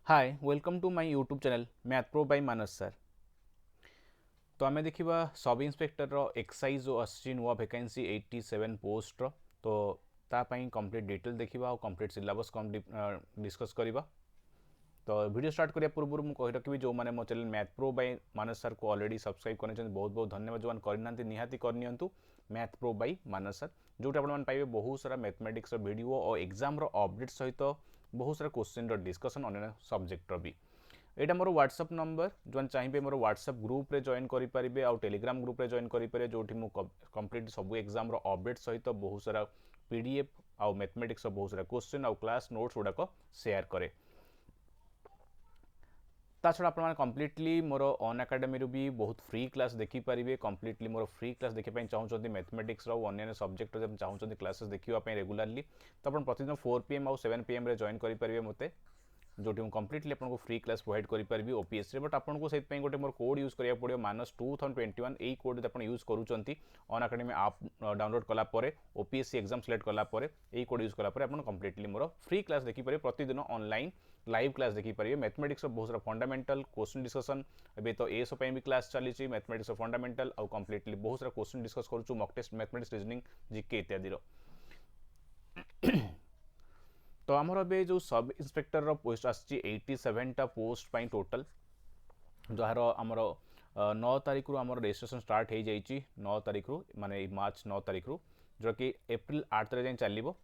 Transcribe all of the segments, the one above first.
Hi welcome to my YouTube channel Math Pro by Manas sir. तो आम देखा sub inspector excise जो आसी नुआ वैकेंसी 87 पोस्ट तो तापाई कंप्लीट डिटेल देखा और कंप्लीट सिलेबस कम डिस्कस करवा। तो वीडियो स्टार्ट करिया पूर्व मुझे कही रखी जो मैंने मो channel Math Pro by Manas sir को ऑलरेडी सब्सक्राइब कर बहुत बहुत धन्यवाद। जो करना निहाती करनी math Pro by Manas sir जोटा आप पाइबे बहुत सारा मैथमेटिक्स वीडियो और एग्जाम अपडेट सहित बहुत सारा क्वेश्चन डिस्कसन अन्य सब्जेक्ट भी। यहाँ मोर व्हाट्सअप नंबर जो चाहिए मोर व्हाट्सअप ग्रुप रे जॉइन करेंगे आउ टेलीग्राम ग्रुप रे जॉइन करेंगे जो कंप्लीट सब एग्जाम अपडेट सहित बहुत सारा पीडीएफ आउ मैथमेटिक्स बहुत सारा क्वेश्चन आउ क्लास नोट्स गुड़ाक शेयर करे। ता छड़ा आप कम्प्लीटली मोर अन एकाडेमी भी बहुत फ्री क्लास देखिपारे। कम्प्लीटली मोर फ्री क्लास देखा चाहते मैथमेटिक्स अन्य सब्जेक्ट चाहते क्लासेस देखापी रेगुलाली तो आप प्रतिदिन 4 PM और 7 PM जॉइन करेंगे मत जो कम्प्लीटली आपको फ्री क्लास प्रोवाइड करी ओपीएस बट आपको से गोटे मोर कोड यूज करा पड़ो मानस 2021 यही कोड आप यूज करुँच अन एकाडेमी आप डाउनलोड कलापर ओपीएससी एग्जाम सिलेक्ट कलापर यही कोड यूज कलापर आप कम्प्लीटली मोर फ्री क्लास देखिपारे। प्रतिदिन ऑनलाइन लाइव क्लास देखिपारे मैथमेटिक्स बहुत सारा फंडामेंटल क्वेश्चन डिस्कसन ए तो एस भी क्लास चली मैथमेटिक्स फंडामेंटल आउ कम्प्लीटली बहुत सारा क्वेश्चन डिस्कस करूँ mock test mathematics reasoning GK इत्यादि। तो आमर ए जो सब इन्स्पेक्टर पोस्ट आसी 87टा पोस्ट पाई टोटल जार आमर 9 तारीख रु आमर रजिस्ट्रेशन स्टार्ट हो जाइए 9 तारीख रु माने मार्च 9 तारीख रु जो कि एप्रिल 8 तारीख जाए चलो।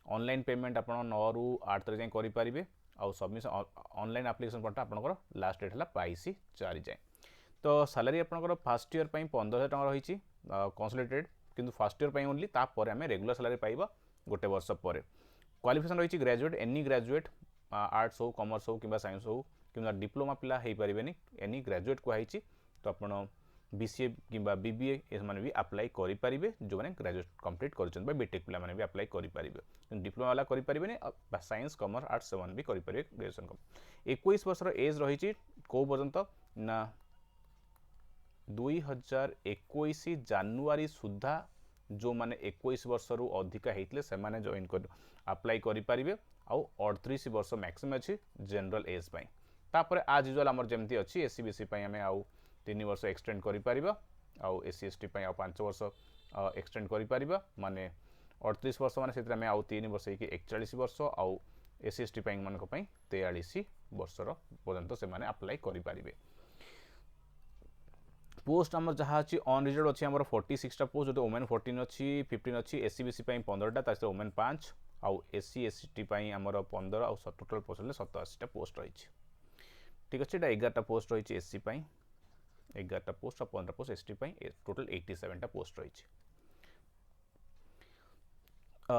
ऑनलाइन पेमेंट आप 9 रु 8 तारीख जाए करेंगे आउ सबमिशन ऑनलाइन एप्लिकेशन पॉइंट आपंकर लास्ट डेट है 22 4 जाए। तो सैलरी आपंकर फास्ट इयर 15,000 टका रही कंसोलिडेटेड किंतु फास्ट इयर ओनली तापर आम रेगुलर सैलरी पाइबा गोटे वर्ष पर। क्वालिफिकेशन रही ग्रेजुएट एनी ग्रेजुएट आर्ट्स हो कॉमर्स हो कि साइंस हो कि डिप्लोमा पिला हो पारे एनी ग्रेजुएट कहुई तो आप बीसीए कि बीबीए ये भी अप्लाई करेंगे जो मैंने ग्रेजुएट कंप्लीट कर बीटेक पिला भी अप्लाई करेंगे डिप्लोमा वाला करेंगे साइंस कॉमर्स आर्ट्स से भी करेंगे ग्रेजुएशन। 21 वर्षर एज रही कौ पर्यंत ना 2021 जानुआरी सुधा जो मैंने 21 वर्ष रु अधिका होते से मैंने जॉइन कर अप्लाई करेंगे आउ 38 वर्ष मैक्सिमम अच्छी जनरल एज पाई। तापर आज यूजुअल आमर जमती अच्छी एससी बीसी आम आउ 3 वर्ष एक्सटेंड करें आउ एससी एसटी आउ 5 वर्ष एक्सटेंड करें माने 38 वर्ष मैंने आउ 3 वर्ष 41 वर्ष आउ एससी एसटी मान 43 वर्ष पर्यंत से अप्लाई करेंगे। पोस्ट आम जहाँ अच्छी अनरिजर्व अच्छी आम 46टा पोस्ट जो वुमेन 14 अच्छी 15 अच्छी एससी बीसी 15टा तार वुमेन 5 आउ एससी एसटी आमर 15 आउ टोटाल पोस्ट 87टा पोस्ट रही। ठीक अच्छे 11टा पोस्ट रही एससी 11टा पोस्ट और 15 पोस्ट एसटी टोटाल 87टा पोस्ट रही।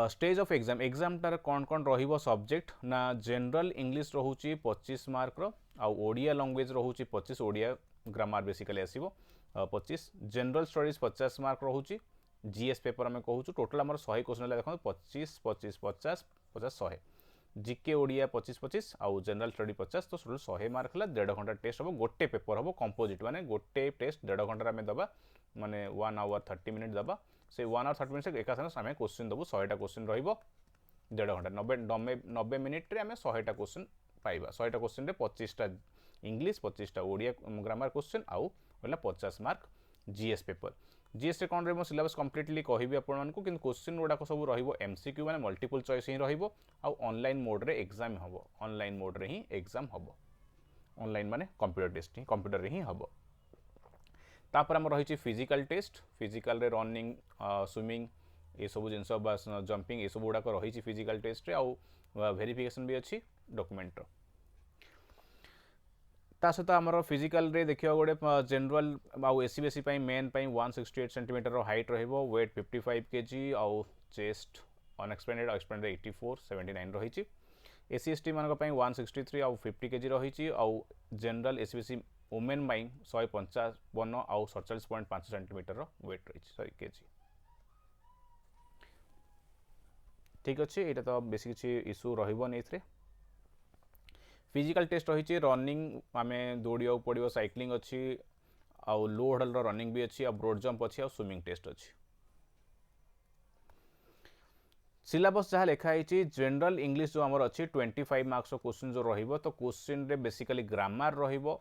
स्टेज ऑफ एग्जाम एग्जाम टार कौन कौन रहिबो सब्जेक्ट ना जनरल इंग्लिश रोचे 25 मार्क आउ ओडिया लैंग्वेज रोचे 25 ओडिया ग्रामर बेसिकली आसीबो 25 जनरल स्टडीज 50 मार्क रोचे जीएस पेपर आम कहूँ टोटाल आम 100 क्वेश्चन देखो 25 25 50 50 100 जीके ओडिया 25 25 आउ जनरल स्टडी 50 तो टोटल 100 मार्क है 1.5 घंटा टेस्ट हम गोटे पेपर हम कंपोजिट माने गोटे टेस्ट 1.5 घंटा आम दबा माने 1 आवर 30 मिनिट दबा से 1 आवर 30 मिनिट एका साथ आम क्वेश्चन दबू 100टा क्वेश्चन रहिबो 1.5 घंटा 90 मिनिट रे आम 100टा क्वेश्चन पाइबा 100टा क्वेश्चन 25टा इंग्लिश 25टा ओडिया ग्रामर क्वेश्चन आउ 50 मार्क जीएस पेपर। जीएस रे कौन रे सिलेबस कंप्लीटली कहबी आपको कि क्वेश्चन गुड़ाक सब रहिबो एमसीक्यू माने मल्टीपल चॉइस ही रहिबो आउ ऑनलाइन मोड रे एग्जाम हबो ऑनलाइन मोड रे ही एग्जाम हबो ऑनलाइन माने कंप्यूटर टेस्ट ही कंप्यूटर रे ही हबो। तापर आम रही फिजिकल टेस्ट फिजिकल रे रनिंग स्विमिंग ये सब जिनस जंपिंग ये सब गुड़ाक रही फिजिकल टेस्ट रे आउ वेरिफिकेशन भी अच्छी डॉक्यूमेंट ता सहित आमर फिजिकल रे देखिए गोटे जनरल आउ SC BC main 168 centimetre height रहिबो वेट 55 kg आउ चेस्ट अनएक्सपेंडेड एक्सपेंडेड 84 79 रही। एससी एसटी मान 163 आउ 50 kg रही आउ जनरल एससी बीसी वुमेन 155 आउ 47.5 सेंटीमीटर वेट रही सॉरी केजी। ठीक अच्छे यहाँ तो बेसी किसी इश्यू रही फिजिकल टेस्ट रही रनिंग आम दौड़ा पड़ो साइक्लिंग अच्छी आउ लो हडल रनिंग भी अच्छी ब्रोड जंप अच्छी आ स्विमिंग टेस्ट अच्छी। सिलेबस जहाँ लिखाई जनरल इंग्लिश जो आमर अच्छी 25 मार्क्स क्वेश्चन जो रहिबो तो क्वेश्चन रे बेसिकली ग्रामर रहिबो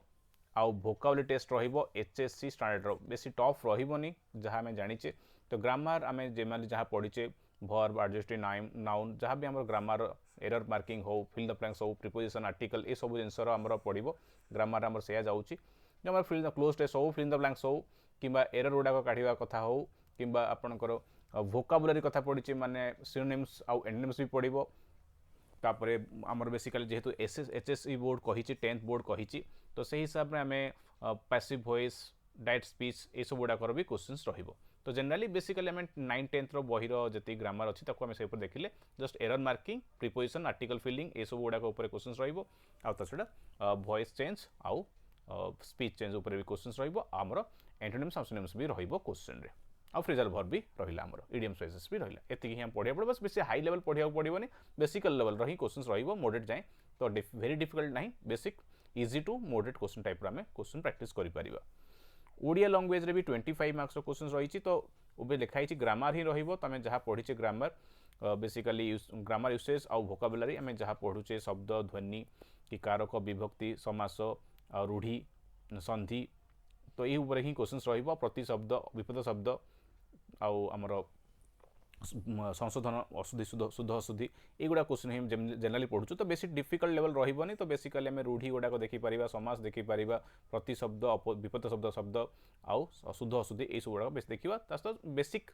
आउ वोकाबुलरी टेस्ट रहिबो एचएससी स्टैंडर्ड बेसी टफ रहिबोनी जहाँ आम जानिचे तो ग्रामर आम जेमाली जहाँ पढ़ीचे वर्ब एडजेक्टिव नाउन जहाँ भी आम ग्रामर एरर मार्किंग हो फिल द ब्लैंक्स हो प्रिपोजिशन आर्टिकल ये सब जिनसर आमर पड़ो ग्रामर आमर से जाऊँगी जो फिल द क्लोज टेस्ट हो फिल द ब्लैंक्स हो कि एरर गुड़ाक काढ़ा कथा हो कि आपणकर वोकाबुलरी कथा पड़ी माने सिनोनिम्स आउ एंटोनिम्स भी पड़ो तापर आमर बेसिकली जेहेतु एचएसई बोर्ड कही 10th बोर्ड कही तो से हिसाब से आम पैसिव वॉइस डायरेक्ट स्पीच ये सब गुड़ाकर भी क्वेश्चंस रहिबो तो जनरली बेसिकली आम 9th 10th बहिर जी ग्रामर अच्छी ताको आम से देखिले just error marking preposition article filling ये सब गुड़ाक क्वेश्चंस रहिबो आ छड़ा वॉइस चेंज आउ स्पीच चेंज उपर भी क्वेश्चंस रहिबो आमर एंटोनिम्स सिनोनिम्स भी रहिबो क्वेश्चन रे आ फ्रेजल वर्ब भी रहिला आमर इडियम्स फ्रेजेस भी रहिला एति ही हम पढ़िया पड़ो बस बेसी हाई लेवल पढ़िया पड़ोनी बेसिकल लेवल रही क्वेश्चंस रहिबो मॉडरेट जाए तो वेरी डिफिकल्ट नहीं basic easy to moderate question type रे क्वेश्चन प्रैक्टिस करि परिबा ओडिया लैंग्वेज रे भी 25 मार्क्स क्वेश्चन रही तो उबे लिखाई ग्रामर ही रहिबो तो आम जहाँ पढ़ीचे ग्रामर बेसिकली ग्रामर यूसेज आउ वोकाबुलरी आम जहाँ पढ़ुचे शब्द ध्वनि कि कारक विभक्ति समास रूढ़ी संधि तो ये ऊपर ही क्वेश्चंस रहिबो प्रति शब्द विपद शब्द आउ आमर संशोधन अशुद्धि शुद्ध अशुद्धि युवा क्वेश्चन ही जनरली पढ़ु तो बेसी डिफिकल्ट लेवल रही तो बेसिकली आम रूढ़ी गुड़ाक देखिपर समास देखिपर प्रति शब्द विपद शब्द शब्द आउ शुद्ध अशुद्धि ये सब गुड़ाक बेस देखा सहित बेसिक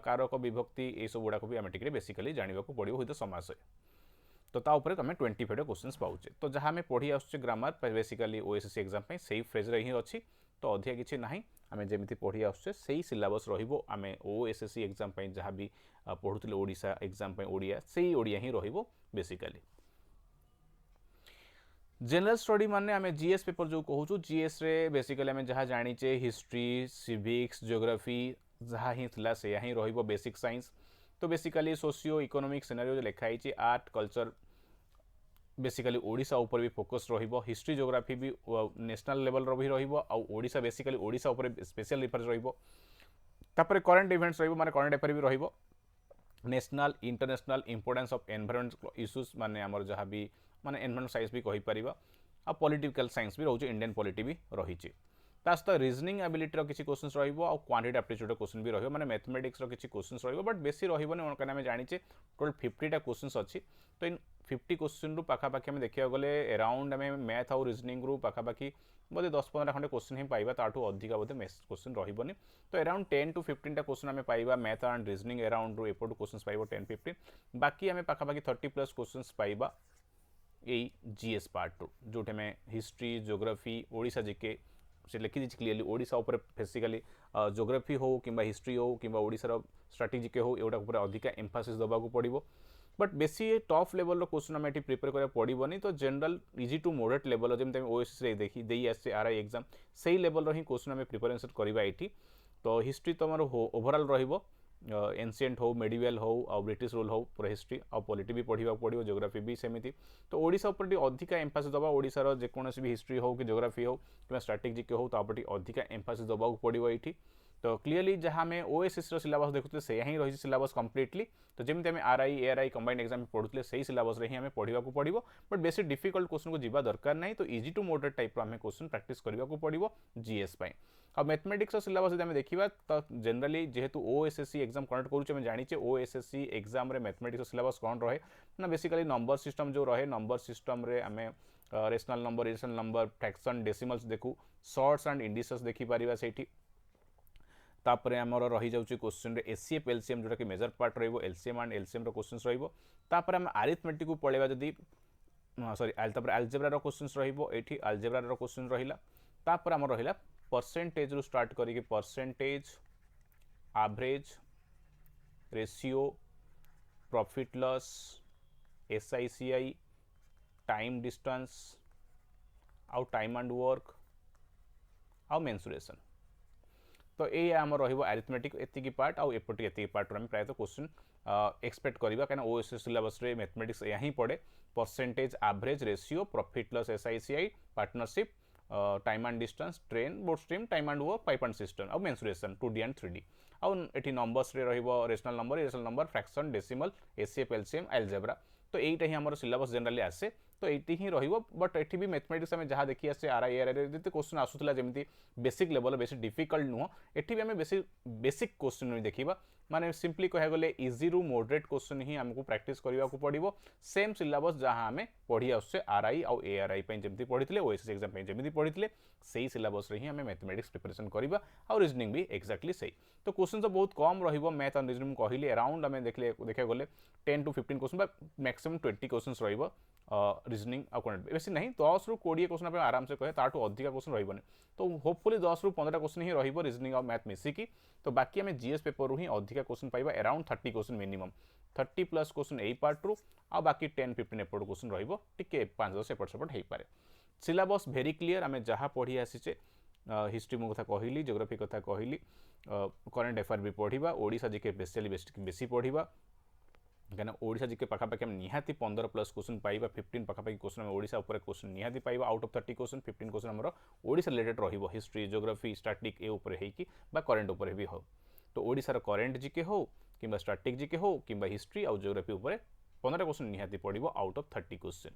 कारक विभक्ति ये सब गुड़ाक भी आम टिके बेसिकली जानवा पड़ो हुई समास तो ताऊपर आम 25 क्वेश्चंस पाचे तो जहाँ आम पढ़ी आसुचे ग्रामर बेसिकली ओएसएससी एग्जाम से फ्रेज रे ही अच्छी तो अधिक किसी ना आम जमी पढ़ी आसुचे से सिलेबस रमें ओएसएससी एग्जाम जहाँ भी पढ़ुले ओडिशा एग्जाम ओडिया से ओडिया ही रहिबो बेसिकली जनरल स्टडी माने आम जीएस पेपर जो कहूँ जीएस रे बेसिकली आम जहाँ जानीचे हिस्ट्री सिविक्स जियोग्राफी जहाँ ही थिला से ही रहिबो बेसिक साइंस तो बेसिकली सोशियो इकोनॉमिक सिनेरियो जो लिखाई आर्ट कल्चर बेसिकली ओडिशा ऊपर भी फोकस रहिबो हिस्ट्री जियोग्राफी भी नेशनल लेवल रो भी रहिबो आ ओडिशा बेसिकली ओडिशा ऊपर स्पेशल रिफरेंस रहिबो तापर करंट इवेंट्स रहिबो माने करंट अफेयर भी रहिबो national international importance of environment issues माने हमर जहाँ भी माने एनवायरनमेंट साइंस भी कहि परिबा आ पॉलिटिकल साइंस भी रहउचे इंडियन पॉलिटी भी रहिचे तास्त रीजनिंग एबिलिटी रो किछि क्वेश्चंस रहिबो आ क्वांटिटी एप्टीट्यूड क्वेश्चन भी रहिबो माने मैथमेटिक्स रो किछि क्वेश्चंस रहिबो बट बेसी रहिबोनी कारण आमे जानिचे टोटल 50 टा क्वेश्चंस अछि तो इन 50 क्वेश्चन रु पाखापाखि आम देखा गले अराउंड आम मैथ आउ रिजनिंग रु पाखापाखि बोधे 10-15 खंडे क्वेश्चन ही पाइबा ताठू अधिक बोधे क्वेश्चन रहिबोनी तो अराउंड 10 to 15 टा क्वेश्चन आम पाइबा मैथ एंड रिजनिंग अराउंड रु एपटू क्वेश्चन पाइबो 10-15 बाकी आम पाखापाखि 30+ क्वेश्चन पाइबा यही जीएस पार्ट टू जोटे में हिस्ट्री जियोग्राफी ओडिशा जीके से लिखी दी क्लीयरली ओडिशा ऊपर बेसिकली जियोग्राफी हो कि हिस्ट्री हो कि ओडिशार स्ट्राटेजी के हो एगुड़ा ऊपर अधिक एम्फासिस देवाक पड़ो बट बेसी टफ लेवल क्वेश्चन आम ये प्रिपेयर करा पड़ोनी तो general easy to moderate level जमी ओएसएससी देखी दे आसे आरआई एग्जाम से लेवल ही क्वेश्चन आम प्रिपेरेसन करवा ये तो हिस्ट्री तुम ओवरऑल रहिबो एनसीएंट हो मेडिवल हो आ ब्रिटिश रूल हो पूरा हिस्ट्री आ पॉलिटी भी पढ़ा पड़ो जियोग्राफी भी सेमती तो ओडिशा ऊपर अधिक एम्फासिस दबा ओडिशार जेकोसी भी हिस्ट्री हो कि जियोग्राफी हो कि स्ट्राटेजी के हो तो अधिक एम्फासिस दबाक पड़ो ये तो क्लीयरली जहाँ आम ओएसएससी सिलेबस देखुते से ही रही सिलेबस कंप्लीटली तो जमी आम आरआई एआरआई कंबाइंड एग्जाम पढ़ुते से सिलेबस रे ही आम पढ़ा पड़ो बट बेसी डिफिकल्ट क्वेश्चन को जीवा दरकार नहीं तो इजी टू मॉडरेट टाइप आम क्वेश्चन प्रैक्टिस करने पड़ो जीएस आ मैथमेटिक्स सिलेबस आम देखा तो जनरली जेहेतु ओएसएससी एग्जाम कंडक्ट करूँ जानीचे ओएसएससी एग्जाम मैथमेटिक्स सिलेबस कौन रहे ना बेसिकली नंबर सिस्टम जो रहे नंबर सिस्टम रे आम rational number irrational number fraction decimals देखू शॉर्ट्स एंड इंडिसेस देखिपर से तापर आमर रही जाऊँगी क्वेश्चन एसीएफ एलसीएम जोटा कि मेजर पार्ट रहिबो एलसीएम एंड एलसीएम क्वेश्चंस रहिबो तापर आम अरिथमेटिक को पढ़ेबा जदी सॉरी तापर अलजेब्रा रो क्वेश्चंस रहिबो एठी अलजेब्रा रो क्वेश्चन रहिला तापर आमर रहिला परसेंटेज रु स्टार्ट करिके percentage average ratio profit loss SI CI time distance आउ टाइम एंड वर्क आउ मेंसुरेशन तो ये आम ररिथमेटिक एति पार्ट आउ एपटे एति पार्ट आम प्रायतः क्वेश्चन एक्सपेक्ट करवा कहीं ओएसएस सिलेबस रे मैथमेटिक्स यहाँ ही पड़े percentage average ratio profit loss SI CI partnership time and distance train boat stream time and work pipe and cistern और मेंसुरेशन 2D एंड 3D आउ एठी नंबर्स रे रहिबो rational number, irrational number, fraction, decimal, HCF, LCM, algebra. तो एटा ही हमर syllabus generally आसे, तो एटी ही रहिबो। बट एठी भी मैथमेटिक्स में जहाँ देखी आसे आरआई एआरआई रे क्वेश्चन आसुतला जेमती बेसिक लेवल, बेसी डिफिकल्ट नुह, एठी भी हमें बेसी बेसिक क्वेश्चन देखिबा, माने सिंपली कह गले इजी रु मॉडरेट क्वेश्चन ही हमको प्रैक्टिस करबा को पड़िबो। सेम सिलेबस जहाँ आमे पढ़ी आसे आरआई आउ एआरआई पे जेमती पढ़िथिले, ओएसएससी एग्जाम पे जेमती पढ़िथिले, सेही सिलेबस रे ही हमें मैथमेटिक्स प्रिपरेशन करबा। आउ रीजनिंग भी एक्जाक्टली सेही। तो क्वेश्चन तो बहुत कम रहिबो, मैथ एंड रीजनिंग कहली अराउंड हमें देखा गले 10 to 15 क्वेश्चन, मैक्सिमम 20 क्वेश्चन रहिबो रीजनिंग आ क्वांटिटी, बेसी नहीं 10 रु 20 क्वेश्चन आप आराम से कहे, ताठू अधिक क्वेश्चन रहिबोनी। तो होपफुली 10 रु 15 क्वेश्चन ही रहिबो रीजनिंग और मैथ मिसिकी। तो बाकी हमें जीएस पेपर रु ही अधिक क्वेश्चन पाइबा, around 30 question minimum, 30 plus question एई पार्ट रु, आ बाकी 10-15 एपट क्वेश्चन रहिबो, टिके 5-10 एपट सेपट हेई पारे। सिलेबस भेरी क्लियर, आमे जहाँ पढ़ी आसीचे, हिस्ट्री मु कथा कहली, ज्योग्राफी कथा कहली, करेंट अफेयर भी पढ़ा, ओडिशा जीके स्पेशली बेसी पढ़ा, कहीं ओडिशा जीके पाखापाखि हम निहाती 15 प्लस क्वेश्चन पाइबा, 15 पाखापाखि क्वेश्चन ओडिशा ऊपर क्वेश्चन निहाती पाइबा। आउट ऑफ 30 क्वेश्चन 15 क्वेश्चन हमर ओडिशा रिलेटेड रहिबो, हिस्ट्री, ज्योग्राफी, स्टैटिक ए ऊपर हेकी बा करेंट ऊपर भी हो। तो ओडिशा रो करेंट जीके हो किंबा स्टैटिक जीके हो किंबा हिस्ट्री आउ ज्योग्राफी ऊपर 15 क्वेश्चन निहाती पड़िबो आउट ऑफ 30 क्वेश्चन।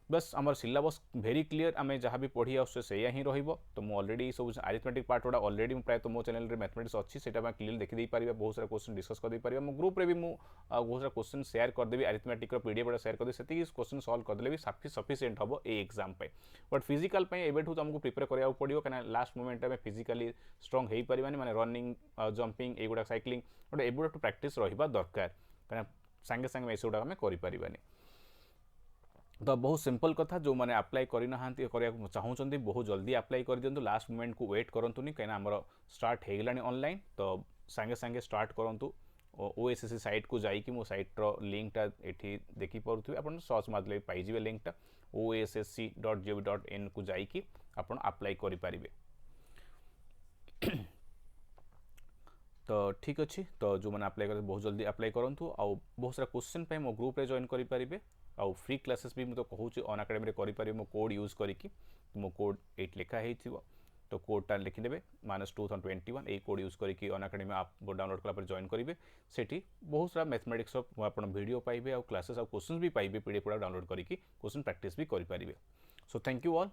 बस आमर सिलेबस भेरी क्लियर, आम जहाँ भी पढ़ी आसे से ही रहिबो। तो मु ऑलरेडी सब अरिथमेटिक पार्ट गुड़ा ऑलरेडी प्राय तो मो चैनल रे मैथमेटिक्स अच्छी, से क्लियर देखी दे पारिबा, बहुत सारा क्वेश्चन डिस्कस कर दे पारिबा। मो ग्रुप रे भी मु बहुत सारा क्वेश्चन शेयर कर देबी, अरिथमेटिक रो पीडीएफ गुड़ा शेयर कर दे, सेति क्वेश्चन सॉल्व कर देले भी सफिशिएंट हबो ए एग्जाम पे। बट फिजिकल पे एबेठू तुमको प्रिपेयर करिया पड़िबो, कना लास्ट मोमेंट में फिजिकली स्ट्रांग हेई परिबानी, माने रनिंग, जंपिंग, एगुड़ा साइक्लिंग गोटे एबुड़ा प्रैक्टिस रहिबा दरकार, कना संगे संगे में एसुडा हमें करि परिबानी। तो बहुत सिंपल कथा, जो मैंने अप्लाई करना चाहूँगी बहुत जल्दी अप्लाई कर दिंतु, लास्ट मोमेंट को वेट करंतुनी, कहीं आमर स्टार्ट हो गलानी ऑनलाइन। तो सांगे सांगे स्टार्ट करंतु, ओएसएससी साइट को जाइए, मो साइट्र लिंकटा ये देखिपे, आप सर्च मारले पाइबे लिंकटा ossc.gov.in को जाइए आप अप्लाई करें। तो ठीक अच्छे, तो जो मैंने अप्लाई कर बहुत जल्दी अप्लाई करूँ, आउ बहुत सारा क्वेश्चन पे मो ग्रुप रे जॉइन करें, आउ फ्री क्लासेस भी मुझे कहूँ अनअकाडेमी करें, मो कोड यूज करके, मो कोड 8 लिखा हो, तो कोडटा लिखिदेवे -2021 ये कोड यूज करके अनअकाडेमी आप डाउनलोड कला जॉइन करेंगे। सेठी बहुत सारा मैथमेटिक्स आप वीडियो पाइबे, आउ क्लासेस आउ क्वेश्चन भी पाइबे, पीडीएफ डाउनलोड करके क्वेश्चन प्रैक्टिस भी करें। So thank you all.